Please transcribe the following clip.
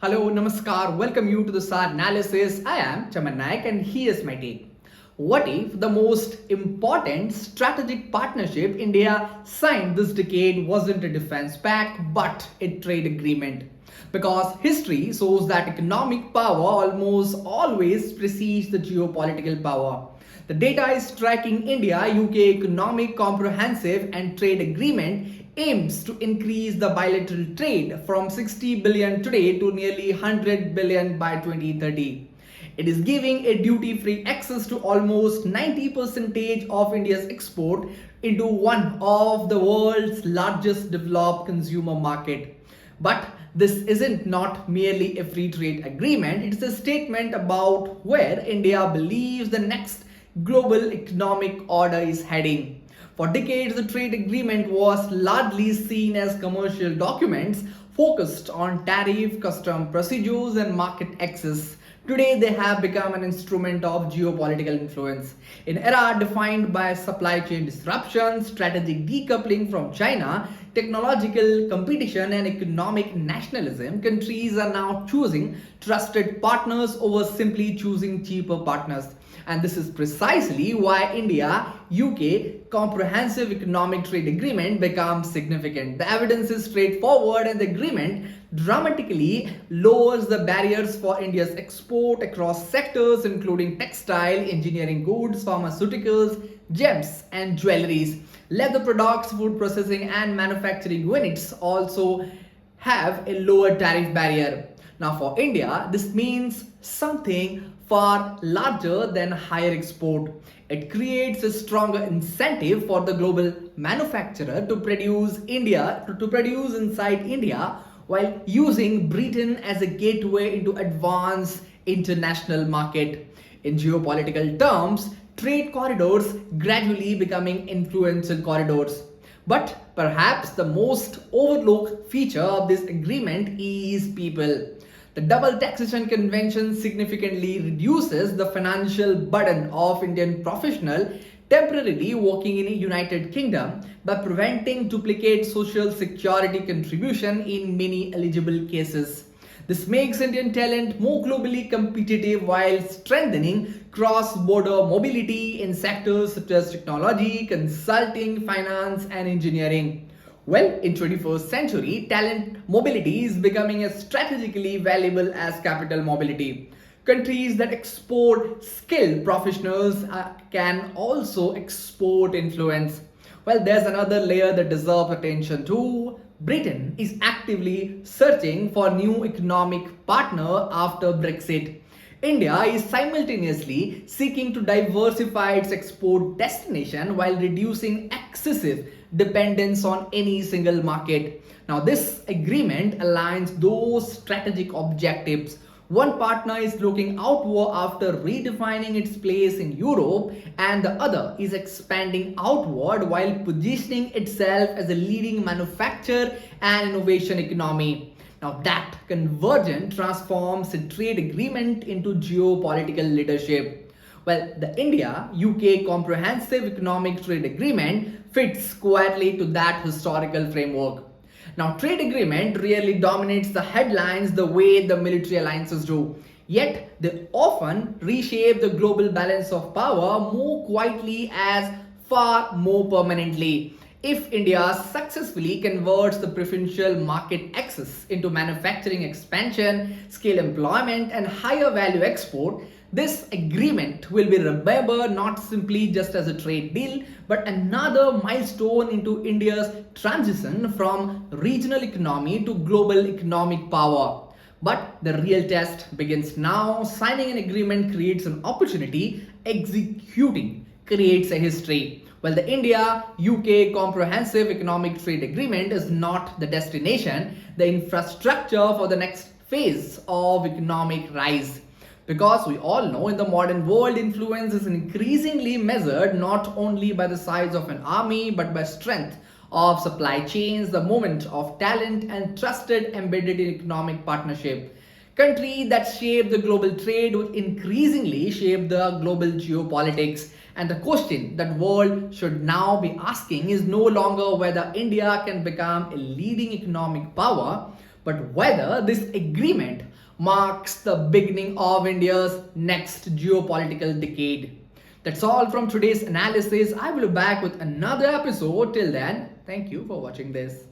Hello, Namaskar, welcome you to the SAAR Analysis. I am Chaman Naik and here's my take. What if the most important strategic partnership India signed this decade wasn't a defense pact but a trade agreement? Because history shows that economic power almost always precedes the geopolitical power. The data is tracking India-UK Economic Comprehensive and Trade Agreement aims to increase the bilateral trade from 60 billion today to nearly 100 billion by 2030. It is giving a duty-free access to almost 90% of India's export into one of the world's largest developed consumer market. But this isn't not merely a free trade agreement, it's a statement about where India believes the next global economic order is heading. For decades, the trade agreement was largely seen as commercial documents focused on tariff, custom procedures, and market access. Today, they have become an instrument of geopolitical influence. In an era defined by supply chain disruptions, strategic decoupling from China, technological competition, and economic nationalism, countries are now choosing trusted partners over simply choosing cheaper partners. And this is precisely why India-UK Comprehensive Economic Trade Agreement becomes significant. The evidence is straightforward and the agreement dramatically lowers the barriers for India's export across sectors including textile, engineering goods, pharmaceuticals, gems and jewelries. Leather products, food processing and manufacturing units also have a lower tariff barrier. Now for India, this means something far larger than higher export. It creates a stronger incentive for the global manufacturer to produce inside India while using Britain as a gateway into advanced international market. In geopolitical terms, trade corridors gradually becoming influential corridors. But perhaps the most overlooked feature of this agreement is people. The Double Taxation Convention significantly reduces the financial burden of Indian professionals temporarily working in the United Kingdom by preventing duplicate social security contribution in many eligible cases. This makes Indian talent more globally competitive while strengthening cross-border mobility in sectors such as technology, consulting, finance, and engineering. Well, in 21st century, talent mobility is becoming as strategically valuable as capital mobility. Countries that export skilled professionals can also export influence. Well, there's another layer that deserves attention too. Britain is actively searching for a new economic partner after Brexit. India is simultaneously seeking to diversify its export destination while reducing excessive dependence on any single market. Now, this agreement aligns those strategic objectives. One partner is looking outward after redefining its place in Europe, and the other is expanding outward while positioning itself as a leading manufacturer and innovation economy. Now, that convergence transforms a trade agreement into geopolitical leadership. Well, the India-UK Comprehensive Economic Trade Agreement fits squarely to that historical framework. Now, trade agreement really dominates the headlines the way the military alliances do. Yet, they often reshape the global balance of power more quietly as far more permanently. If India successfully converts the preferential market access into manufacturing expansion, scale employment, and higher value export, this agreement will be remembered not simply just as a trade deal, but another milestone into India's transition from regional economy to global economic power. But the real test begins now. Signing an agreement creates an opportunity, executing creates a history. Well, the India-UK Comprehensive Economic Trade Agreement is not the destination, the infrastructure for the next phase of economic rise. Because we all know in the modern world, influence is increasingly measured not only by the size of an army but by strength of supply chains, the movement of talent, and trusted embedded in economic partnership. Countries that shape the global trade will increasingly shape the global geopolitics. And the question that world should now be asking is no longer whether India can become a leading economic power, but whether this agreement marks the beginning of India's next geopolitical decade. That's all from today's analysis. I will be back with another episode. Till then, thank you for watching this.